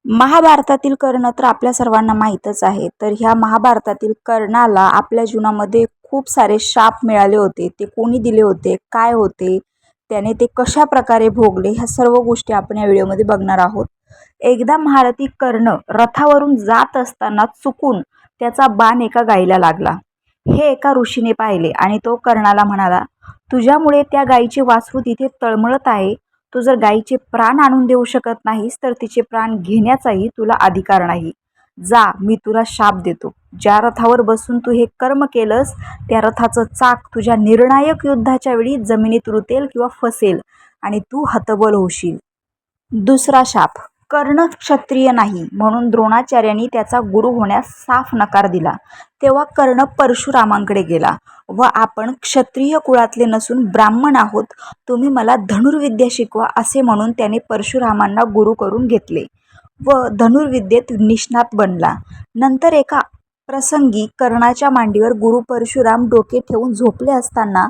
महाभारतातील कर्ण तर आपल्या सर्वांना माहीतच आहे. तर ह्या महाभारतातील कर्णाला आपल्या जीवनामध्ये खूप सारे शाप मिळाले होते. ते कोणी दिले होते, काय होते, त्याने ते कशा प्रकारे भोगले, ह्या सर्व गोष्टी आपण या व्हिडिओमध्ये बघणार आहोत. एकदा महारथी कर्ण रथावरून जात असताना चुकून त्याचा बाण एका गायीला लागला. हे एका ऋषीने पाहिले आणि तो कर्णाला म्हणाला, तुझ्यामुळे त्या गायीचे वासरू तिथे तळमळत आहे. तू जर गायीचे प्राण आणून देऊ शकत नाहीस तर तिचे प्राण घेण्याचाही तुला अधिकार नाही. जा, मी तुला शाप देतो. ज्या रथावर बसून तू हे कर्म केलंस त्या रथाचं चाक तुझ्या निर्णायक युद्धाच्या वेळी जमिनीत रुतेल किंवा फसेल आणि तू हतबल होशील. दुसरा शाप. कर्ण क्षत्रिय नाही म्हणून द्रोणाचार्यांनी त्याचा गुरु होण्यास साफ नकार दिला. तेव्हा कर्ण परशुरामांकडे गेला व आपण क्षत्रिय कुळातले नसून ब्राह्मण आहोत, तुम्ही मला धनुर्विद्या शिकवा असे म्हणून त्याने परशुरामांना गुरु करून घेतले व धनुर्विद्येत निष्णात बनला. नंतर एका प्रसंगी कर्णाच्या मांडीवर गुरु परशुराम डोके ठेवून झोपले असताना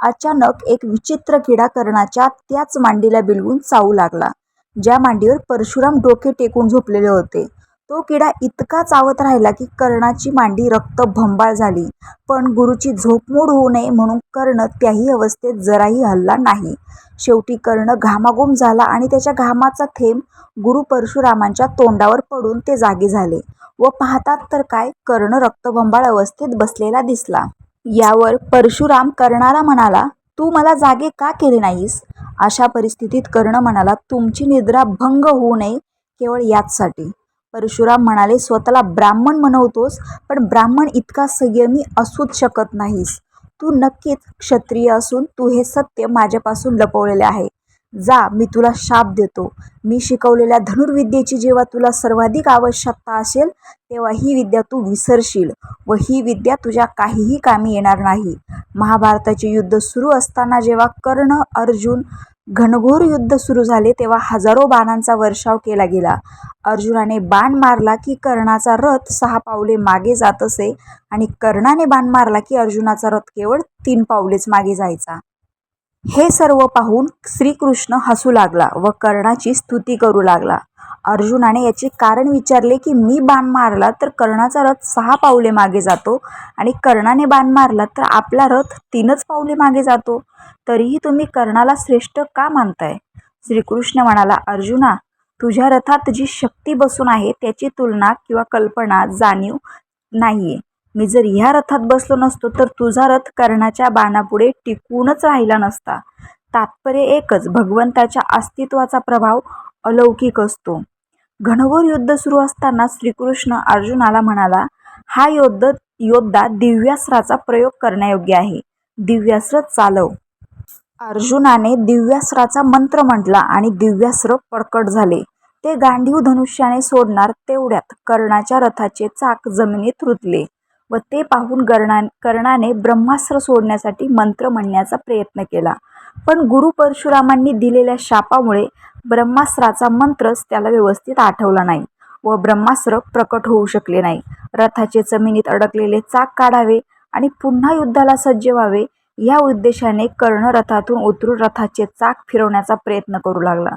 अचानक एक विचित्र किडा कर्णाच्या त्याच मांडीला बिलवून चावू लागला. ज्या मांडीवर परशुराम डोके टेकून झोपलेले होते तो किडा इतका चावत राहिला की कर्णाची मांडी रक्तभंबाळ झाली. पण गुरुची झोपमोड होऊ नये म्हणून कर्ण त्याही अवस्थेत जराही हलला नाही. शेवटी कर्ण घामाघूम झाला आणि त्याच्या घामाचा थेंब गुरु परशुरामांच्या तोंडावर पडून ते जागे झाले व पाहतात तर काय, कर्ण रक्तभंबाळ अवस्थेत बसलेला दिसला. यावर परशुराम कर्णाला म्हणाला, तू मला जागे का केले नाहीस? अशा परिस्थितीत कर्ण म्हणाला, तुमची निद्रा भंग होऊ नये केवळ याचसाठी. परशुराम म्हणाले, स्वतःला ब्राह्मण म्हणवतोस पण ब्राह्मण इतका संयमी असूच शकत नाहीस. तू नक्कीच क्षत्रिय असून तू हे सत्य माझ्यापासून लपवलेले आहे. जा, मी तुला शाप देतो. मी शिकवलेल्या धनुर्विद्येची जेव्हा तुला सर्वाधिक आवश्यकता असेल तेव्हा ही विद्या तू विसरशील व ही विद्या तुझ्या काहीही कामी येणार नाही. महाभारताचे युद्ध सुरू असताना जेव्हा कर्ण अर्जुन घनघोर युद्ध सुरू झाले तेव्हा हजारो बाणांचा वर्षाव केला गेला. अर्जुनाने बाण मारला की कर्णाचा रथ 6 पावले मागे जात असे आणि कर्णाने बाण मारला की अर्जुनाचा रथ केवळ 3 पावलेच मागे जायचा. हे सर्व पाहून श्रीकृष्ण हसू लागला व कर्णाची स्तुती करू लागला. अर्जुनाने याचे कारण विचारले की मी बाण मारला तर कर्णाचा रथ 6 पावले मागे जातो आणि कर्णाने बाण मारला तर आपला रथ 3च पावले मागे जातो. तरीही तुम्ही कर्णाला श्रेष्ठ का मानताय? श्रीकृष्ण म्हणाला, अर्जुना, तुझ्या रथात जी शक्ती बसून आहे त्याची तुलना किंवा कल्पना जाणीव नाहीये. मी जर ह्या रथात बसलो नसतो तर तुझा रथ कर्णाच्या बाणापुढे टिकूनच राहिला नसता. तात्पर्य एकच, भगवंताच्या अस्तित्वाचा प्रभाव अलौकिक असतो. घनघोर युद्ध सुरू असताना श्रीकृष्ण अर्जुनाला म्हणाला, हा योद्धा दिव्यास्त्राचा प्रयोग करण्यायोग्य आहे. दिव्यास्त्र चालव. अर्जुनाने दिव्यास्त्राचा मंत्र म्हटला आणि दिव्यास्त्र प्रकट झाले. ते गांडीव धनुष्याने सोडणार तेवढ्यात कर्णाच्या रथाचे चाक जमिनीत रुतले व ते पाहून कर्णाने ब्रह्मास्त्र सोडण्यासाठी मंत्र म्हणण्याचा प्रयत्न केला. पण गुरु परशुरामांनी दिलेल्या शापामुळे ब्रह्मास्त्राचा मंत्रच त्याला व्यवस्थित आठवला नाही व ब्रह्मास्त्र प्रकट होऊ शकले नाही. रथाचे जमिनीत अडकलेले चाक काढावे आणि पुन्हा युद्धाला सज्ज व्हावे या उद्देशाने कर्ण रथातून उतरून रथाचे चाक फिरवण्याचा प्रयत्न करू लागला.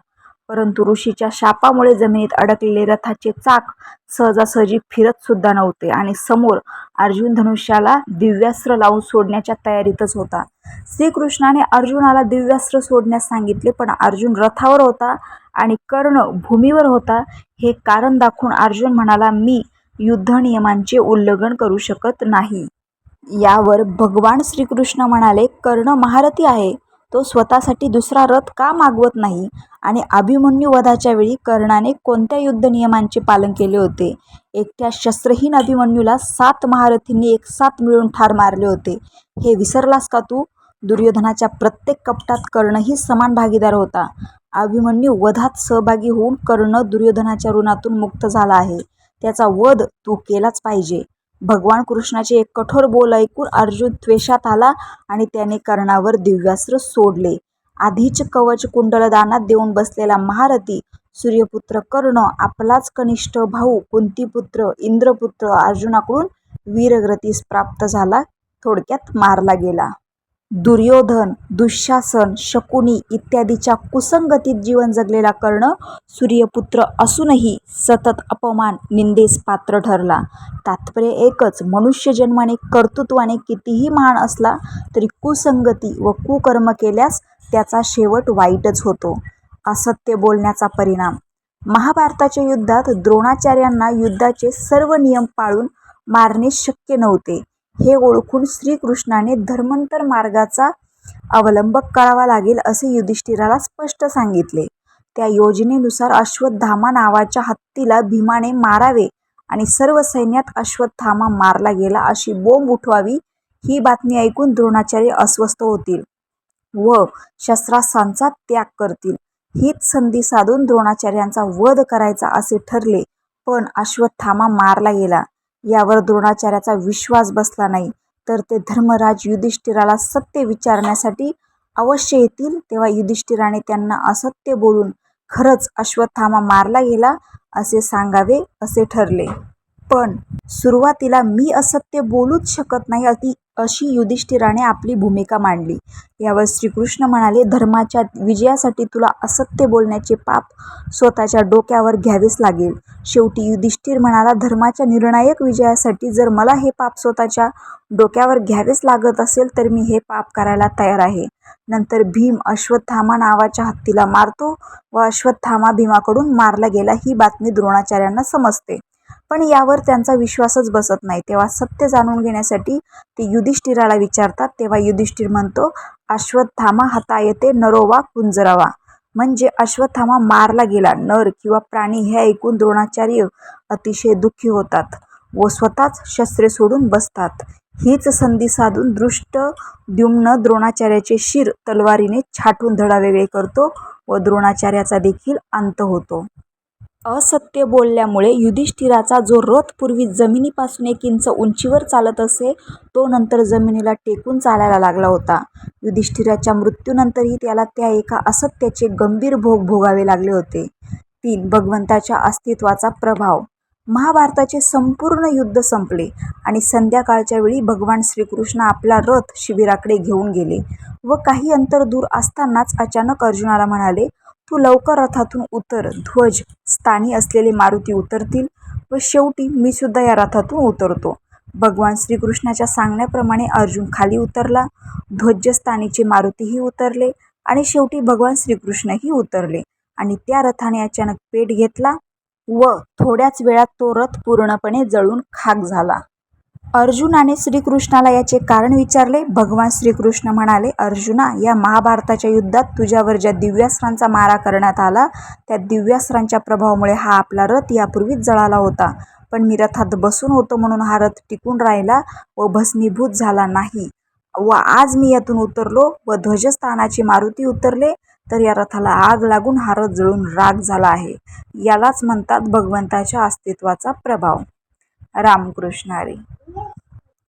परंतु ऋषीच्या शापामुळे जमिनीत अडकलेले रथाचे चाक सहजासहजी फिरत सुद्धा नव्हते आणि समोर अर्जुन धनुष्याला दिव्यास्त्र लावून सोडण्याच्या तयारीतच होता. श्रीकृष्णाने अर्जुनाला दिव्यास्त्र सोडण्यास सांगितले पण अर्जुन रथावर होता आणि कर्ण भूमीवर होता. हे कारण दाखवून अर्जुन म्हणाला, मी युद्ध नियमांचे उल्लंघन करू शकत नाही. यावर भगवान श्रीकृष्ण म्हणाले, कर्ण महारथी आहे. तो स्वतःसाठी दुसरा रथ का मागवत नाही? आणि अभिमन्यू वधाच्या वेळी कर्णाने कोणत्या युद्ध नियमांचे पालन केले होते? एकट्या शस्त्रहीन अभिमन्यूला 7 महारथींनी एकसाथ मिळून ठार मारले होते. हे विसरलास का तू? दुर्योधनाच्या प्रत्येक कपटात कर्णही समान भागीदार होता. अभिमन्यू वधात सहभागी होऊन कर्ण दुर्योधनाच्या ऋणातून मुक्त झाला आहे. त्याचा वध तू केलाच पाहिजे. भगवान कृष्णाचे एक कठोर बोल ऐकून अर्जुन त्वेषात आला आणि त्याने कर्णावर दिव्यास्त्र सोडले. आधीच कवच कुंडल दानात देऊन बसलेला महारथी सूर्यपुत्र कर्ण आपलाच कनिष्ठ भाऊ कुंतीपुत्र इंद्रपुत्र अर्जुनाकडून वीरगतीस प्राप्त झाला. थोडक्यात मारला गेला. दुर्योधन, दुःशासन, शकुनी इत्यादीच्या कुसंगतीत जीवन जगलेला कर्ण सूर्यपुत्र असूनही सतत अपमान, निंदेस पात्र ठरला. तात्पर्य एकच, मनुष्य जन्माने कर्तृत्वाने कितीही महान असला तरी कुसंगती व कुकर्म केल्यास त्याचा शेवट वाईटच होतो. असत्य बोलण्याचा परिणाम. महाभारताच्या युद्धात द्रोणाचार्यांना युद्धाचे सर्व नियम पाळून मारणे शक्य नव्हते. हे ओळखून श्रीकृष्णाने धर्मांतर मार्गाचा अवलंब करावा लागेल असे युधिष्ठिराला स्पष्ट सांगितले. त्या योजनेनुसार अश्वत्थामा नावाच्या हत्तीला भीमाने मारावे आणि सर्व सैन्यात अश्वत्थामा मारला गेला अशी बोंब उठवावी. ही बातमी ऐकून द्रोणाचार्य अस्वस्थ होतील व शस्त्रास्त्रांचा त्याग करतील. हीच संधी साधून द्रोणाचार्यांचा वध करायचा असे ठरले. पण अश्वत्थामा मारला गेला यावर द्रोणाचार्याचा विश्वास बसला नाही. तर ते धर्मराज युधिष्ठिराला सत्य विचारण्यासाठी अवश्य येतील. तेव्हा युधिष्ठिराने त्यांना असत्य बोलून खरंच अश्वत्थामा मारला गेला असे सांगावे असे ठरले. पण सुरुवातीला मी असत्य बोलूच शकत नाही अशी युधिष्ठिराने आपली भूमिका मांडली. यावर श्रीकृष्ण म्हणाले, धर्माच्या विजयासाठी तुला असत्य बोलण्याचे पाप स्वतःच्या डोक्यावर घ्यावेच लागेल. शेवटी युधिष्ठिर म्हणाला, धर्माच्या निर्णायक विजयासाठी जर मला हे पाप स्वतःच्या डोक्यावर घ्यावेच लागत असेल तर मी हे पाप करायला तयार आहे. नंतर भीम अश्वत्थामा नावाच्या हत्तीला मारतो व अश्वत्थामा भीमाकडून मारला गेला ही बातमी द्रोणाचार्यांना समजते. पण यावर त्यांचा विश्वासच बसत नाही. तेव्हा सत्य जाणून घेण्यासाठी ते युधिष्ठिराला विचारतात. तेव्हा युधिष्ठिर म्हणतो, अश्वत्थामा हतायते नरो वा कुंजरवा, म्हणजे अश्वत्थामा मारला गेला, नर किंवा प्राणी. हे ऐकून द्रोणाचार्य अतिशय दुःखी होतात व स्वतःच शस्त्रे सोडून बसतात. हीच संधी साधून धृष्टद्युम्न द्रोणाचार्याचे शिर तलवारीने छाटून धडा वेगळे करतो व द्रोणाचार्याचा देखील अंत होतो. असत्य बोलल्यामुळे युधिष्ठिराचा जो रथ पूर्वी जमिनीपासून 1 इंच उंचीवर चालत असे तो नंतर जमिनीला टेकून चालायला लागला होता. युधिष्ठिराच्या मृत्यूनंतरही त्याला त्या एका असत्याचे गंभीर भोग भोगावे लागले होते. 3. भगवंताच्या अस्तित्वाचा प्रभाव. महाभारताचे संपूर्ण युद्ध संपले आणि संध्याकाळच्या वेळी भगवान श्रीकृष्ण आपला रथ शिबिराकडे घेऊन गेले व काही अंतर दूर असतानाच अचानक अर्जुनाला म्हणाले, तू लवकर रथातून उतर. ध्वज स्थानी असलेले मारुती उतरतील व शेवटी मी सुद्धा या रथातून उतरतो. भगवान श्रीकृष्णाच्या सांगण्याप्रमाणे अर्जुन खाली उतरला. ध्वजस्थानीचे मारुतीही उतरले आणि शेवटी भगवान श्रीकृष्णही उतरले आणि त्या रथाने अचानक पेट घेतला व थोड्याच वेळात तो रथ पूर्णपणे जळून खाक झाला. अर्जुनाने श्रीकृष्णाला याचे कारण विचारले. भगवान श्रीकृष्ण म्हणाले, अर्जुना, या महाभारताच्या युद्धात तुझ्यावर ज्या दिव्यास्त्रांचा मारा करण्यात आला त्या दिव्यास्त्रांच्या प्रभावामुळे हा आपला रथ यापूर्वीच जळाला होता. पण मी रथात बसून होतो म्हणून हा रथ टिकून राहिला व भस्मीभूत झाला नाही व आज मी यातून उतरलो व ध्वजस्थानाचे मारुती उतरले तर या रथाला आग लागून हा रथ जळून राख झाला आहे. यालाच म्हणतात भगवंताच्या अस्तित्वाचा प्रभाव. रामकृष्ण हरी.